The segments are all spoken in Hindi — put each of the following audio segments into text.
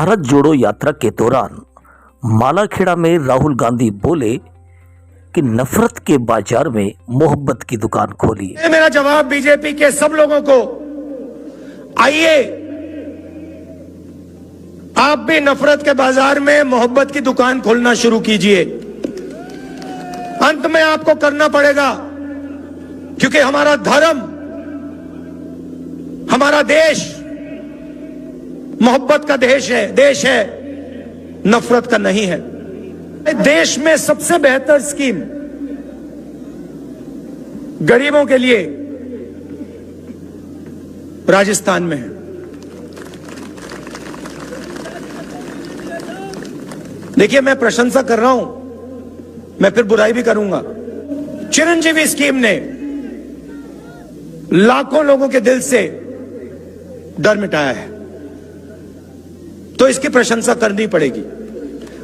भारत जोड़ो यात्रा के दौरान मालाखेड़ा में राहुल गांधी बोले कि नफरत के बाजार में मोहब्बत की दुकान खोली। मेरा जवाब बीजेपी के सब लोगों को, आइए आप भी नफरत के बाजार में मोहब्बत की दुकान खोलना शुरू कीजिए। अंत में आपको करना पड़ेगा, क्योंकि हमारा धर्म, हमारा देश मोहब्बत का देश है, नफरत का नहीं है। देश में सबसे बेहतर स्कीम गरीबों के लिए राजस्थान में है। देखिए, मैं प्रशंसा कर रहा हूं, मैं फिर बुराई भी करूंगा। चिरंजीवी स्कीम ने लाखों लोगों के दिल से डर मिटाया है, तो इसकी प्रशंसा करनी पड़ेगी।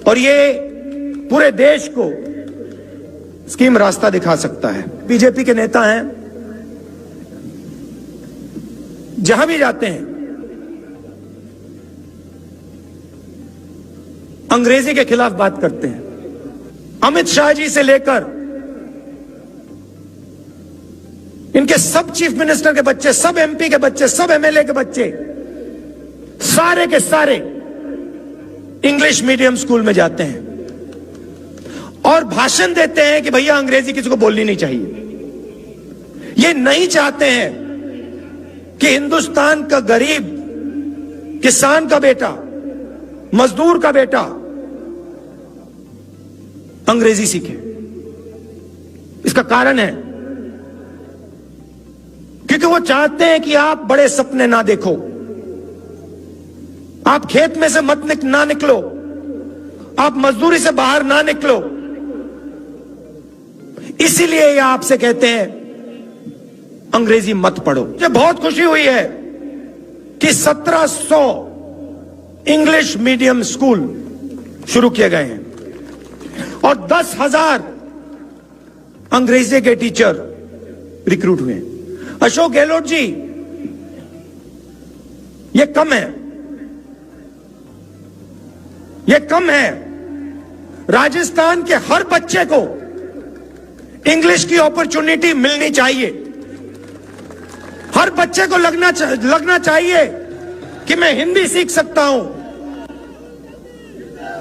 और ये पूरे देश को स्कीम रास्ता दिखा सकता है। बीजेपी के नेता हैं, जहां भी जाते हैं अंग्रेजी के खिलाफ बात करते हैं। अमित शाह जी से लेकर इनके सब चीफ मिनिस्टर के बच्चे, सब एमपी के बच्चे, सब एमएलए के बच्चे, सारे के सारे इंग्लिश मीडियम स्कूल में जाते हैं और भाषण देते हैं कि भैया अंग्रेजी किसी को बोलनी नहीं चाहिए। ये नहीं चाहते हैं कि हिंदुस्तान का गरीब, किसान का बेटा, मजदूर का बेटा अंग्रेजी सीखे। इसका कारण है क्योंकि वो चाहते हैं कि आप बड़े सपने ना देखो, आप खेत में से ना निकलो, आप मजदूरी से बाहर ना निकलो। इसीलिए ये आपसे कहते हैं अंग्रेजी मत पढ़ो। मुझे बहुत खुशी हुई है कि 1700 इंग्लिश मीडियम स्कूल शुरू किए गए हैं और 10,000 अंग्रेजी के टीचर रिक्रूट हुए हैं। अशोक गहलोत जी, ये कम है, ये कम है। राजस्थान के हर बच्चे को इंग्लिश की अपॉर्चुनिटी मिलनी चाहिए। हर बच्चे को लगना चाहिए कि मैं हिंदी सीख सकता हूं,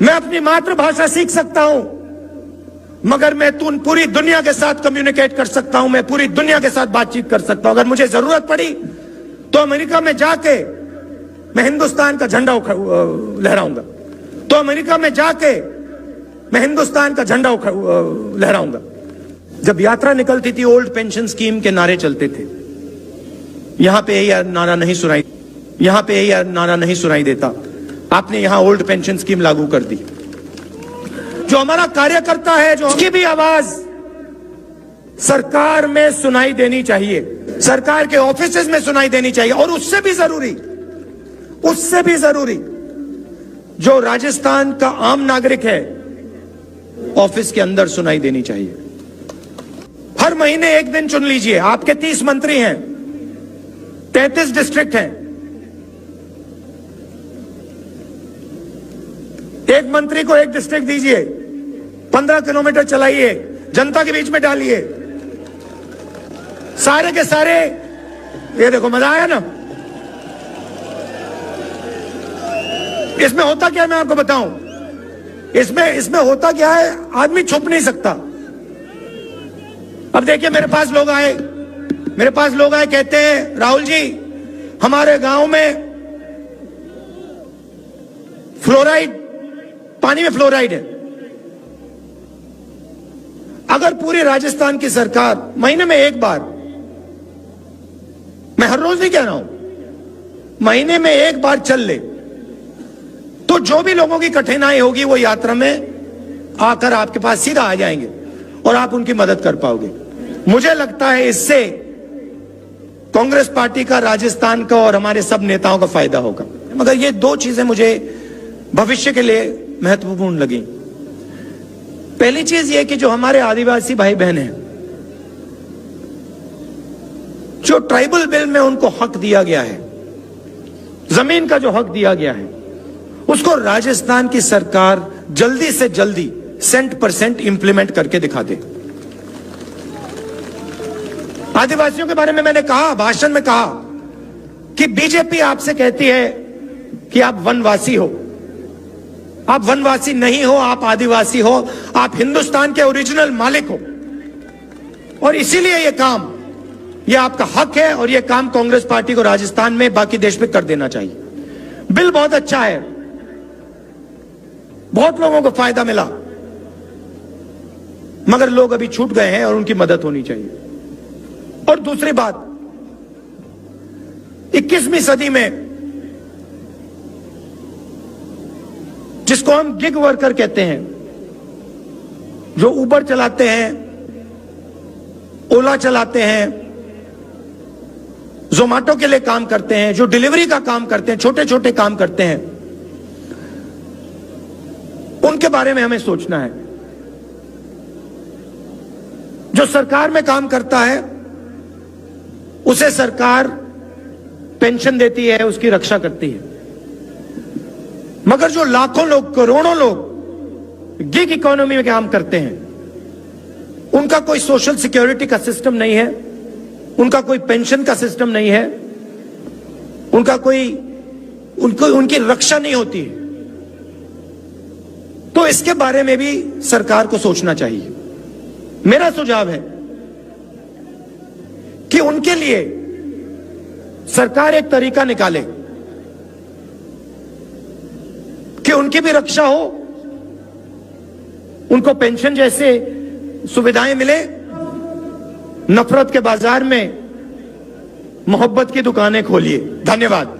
मैं अपनी मातृभाषा सीख सकता हूं, मगर मैं पूरी दुनिया के साथ कम्युनिकेट कर सकता हूं, मैं पूरी दुनिया के साथ बातचीत कर सकता हूं। अगर मुझे जरूरत पड़ी तो अमेरिका में जाके मैं हिंदुस्तान का झंडा लहराऊंगा, तो अमेरिका में जाके मैं हिंदुस्तान का झंडा लहराऊंगा। जब यात्रा निकलती थी, ओल्ड पेंशन स्कीम के नारे चलते थे। यहां पे यही नारा नहीं सुनाई देता। आपने यहां ओल्ड पेंशन स्कीम लागू कर दी। जो हमारा कार्यकर्ता है, जो उसकी भी आवाज सरकार में सुनाई देनी चाहिए, सरकार के ऑफिसेज में सुनाई देनी चाहिए। और उससे भी जरूरी जो राजस्थान का आम नागरिक है, ऑफिस के अंदर सुनाई देनी चाहिए। हर महीने एक दिन चुन लीजिए। आपके 30 मंत्री हैं, 33 डिस्ट्रिक्ट हैं, एक मंत्री को एक डिस्ट्रिक्ट दीजिए, 15 किलोमीटर चलाइए, जनता के बीच में डालिए, सारे के सारे। ये देखो, मजा आया ना। इसमें होता क्या है मैं आपको बताऊं। इसमें होता क्या है, आदमी छुप नहीं सकता। अब देखिए, मेरे पास लोग आए कहते हैं, राहुल जी हमारे गांव में पानी में फ्लोराइड है। अगर पूरी राजस्थान की सरकार महीने में एक बार, मैं हर रोज नहीं कह रहा हूं, महीने में एक बार चल ले, तो जो भी लोगों की कठिनाई होगी वो यात्रा में आकर आपके पास सीधा आ जाएंगे और आप उनकी मदद कर पाओगे। मुझे लगता है इससे कांग्रेस पार्टी का, राजस्थान का और हमारे सब नेताओं का फायदा होगा। मगर ये दो चीजें मुझे भविष्य के लिए महत्वपूर्ण लगी। पहली चीज ये कि जो हमारे आदिवासी भाई बहन हैं, जो ट्राइबल बिल में उनको हक दिया गया है, जमीन का जो हक दिया गया है, उसको राजस्थान की सरकार जल्दी से जल्दी 100% इंप्लीमेंट करके दिखा दे। आदिवासियों के बारे में मैंने कहा, भाषण में कहा कि बीजेपी आपसे कहती है कि आप वनवासी हो। आप वनवासी नहीं हो, आप आदिवासी हो, आप हिंदुस्तान के ओरिजिनल मालिक हो। और इसीलिए यह आपका हक है और यह काम कांग्रेस पार्टी को राजस्थान में, बाकी देश में कर देना चाहिए। बिल बहुत अच्छा है, बहुत लोगों को फायदा मिला, मगर लोग अभी छूट गए हैं और उनकी मदद होनी चाहिए। और दूसरी बात, 21वीं सदी में जिसको हम गिग वर्कर कहते हैं, जो उबर चलाते हैं, ओला चलाते हैं, जोमेटो के लिए काम करते हैं, जो डिलीवरी का काम करते हैं, छोटे छोटे काम करते हैं, उनके बारे में हमें सोचना है। जो सरकार में काम करता है उसे सरकार पेंशन देती है, उसकी रक्षा करती है, मगर जो लाखों लोग, करोड़ों लोग गिग इकोनॉमी में काम करते हैं, उनका कोई सोशल सिक्योरिटी का सिस्टम नहीं है, उनका कोई पेंशन का सिस्टम नहीं है, उनकी रक्षा नहीं होती है। तो इसके बारे में भी सरकार को सोचना चाहिए। मेरा सुझाव है कि उनके लिए सरकार एक तरीका निकाले कि उनकी भी रक्षा हो, उनको पेंशन जैसे सुविधाएं मिले, नफरत के बाजार में मोहब्बत की दुकानें खोलिए। धन्यवाद।